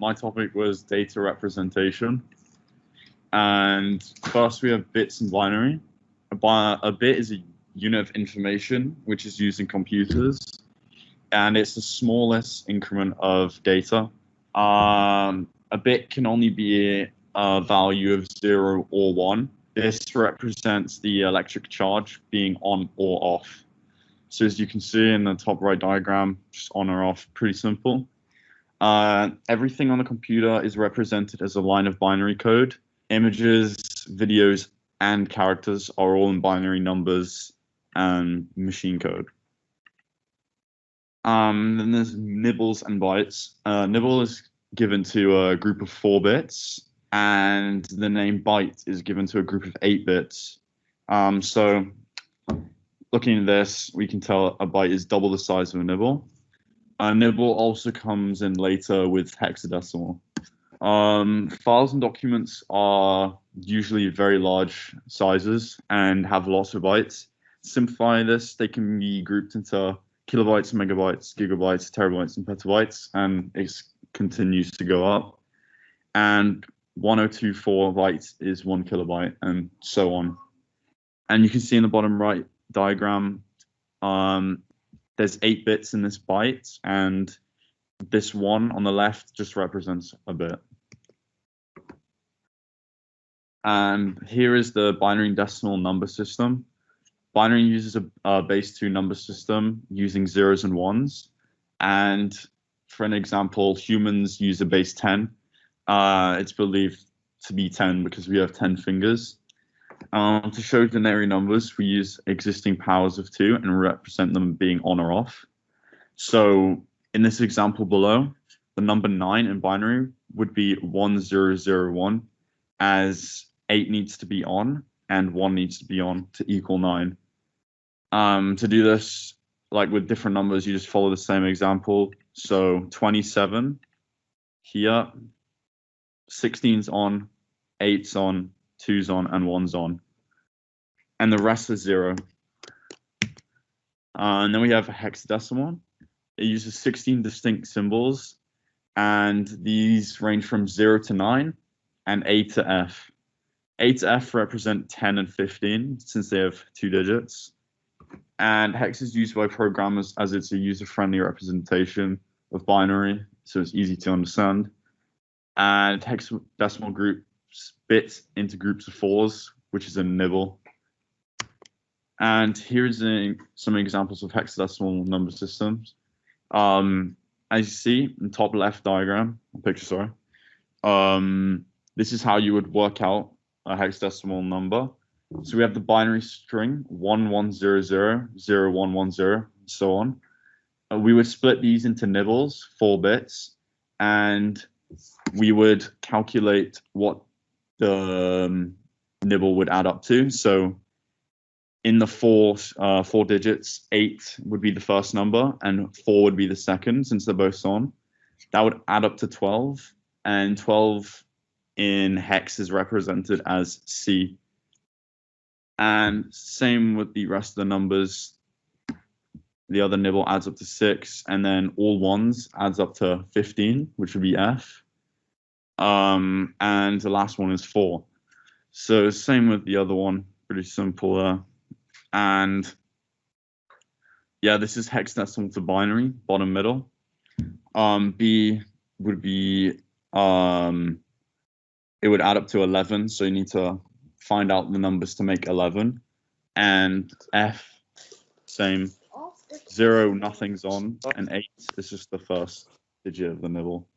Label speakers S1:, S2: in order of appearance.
S1: my topic was data representation. And first we have bits and binary. A bit is a unit of information which is used in computers, and it's the smallest increment of data. A bit can only be a value of 0 or 1. This represents the electric charge being on or off. So as you can see in the top right diagram, just on or off, pretty simple. Everything on the computer is represented as a line of binary code. Images, videos, and characters are all in binary numbers and machine code. Then there's nibbles and bytes. Nibble is given to a group of 4 bits, and the name byte is given to a group of 8 bits. So looking at this, we can tell a byte is double the size of a nibble. A nibble also comes in later with hexadecimal. Files and documents are usually very large sizes and have lots of bytes. To simplify this, they can be grouped into kilobytes, megabytes, gigabytes, terabytes, and petabytes, and it continues to go up. And 1024 bytes is 1 kilobyte, and so on. And you can see in the bottom right diagram, there's 8 bits in this byte, and this 1 on the left just represents a bit. And here is the binary decimal number system. Binary uses a base 2 number system using 0s and 1s. And for an example, humans use a base 10. It's believed to be 10 because we have 10 fingers. To show denary numbers, we use existing powers of 2 and represent them being on or off. So in this example below, the number 9 in binary would be 1001, as 8 needs to be on and 1 needs to be on to equal 9. To do this, like with different numbers, you just follow the same example. So 27 here, 16's on, 8's on, 2's on, and 1's on. And the rest is 0. And then we have a hexadecimal. It uses 16 distinct symbols, and these range from 0 to 9 and A to F. A to F represent 10 and 15 since they have 2 digits. And hex is used by programmers as it's a user-friendly representation of binary, so it's easy to understand. And hexadecimal groups bits into groups of 4s, which is a nibble. And here's some examples of hexadecimal number systems. As you see in the top left diagram, picture, this is how you would work out a hexadecimal number. So we have the binary string 1100, 0110, so on. We would split these into nibbles, 4 bits, and we would calculate what the nibble would add up to. So in the 4 digits, 8 would be the first number and 4 would be the second, since they're both on. That would add up to 12, and 12 in hex is represented as C. And same with the rest of the numbers. The other nibble adds up to 6, and then all 1s adds up to 15, which would be F. And the last one is 4. So same with the other one, pretty simple there. And yeah, this is hexadecimal to binary, bottom middle. B would be, it would add up to 11, so you need to find out the numbers to make 11. And F, same, 0, nothing's on, and 8 is just the first digit of the nibble.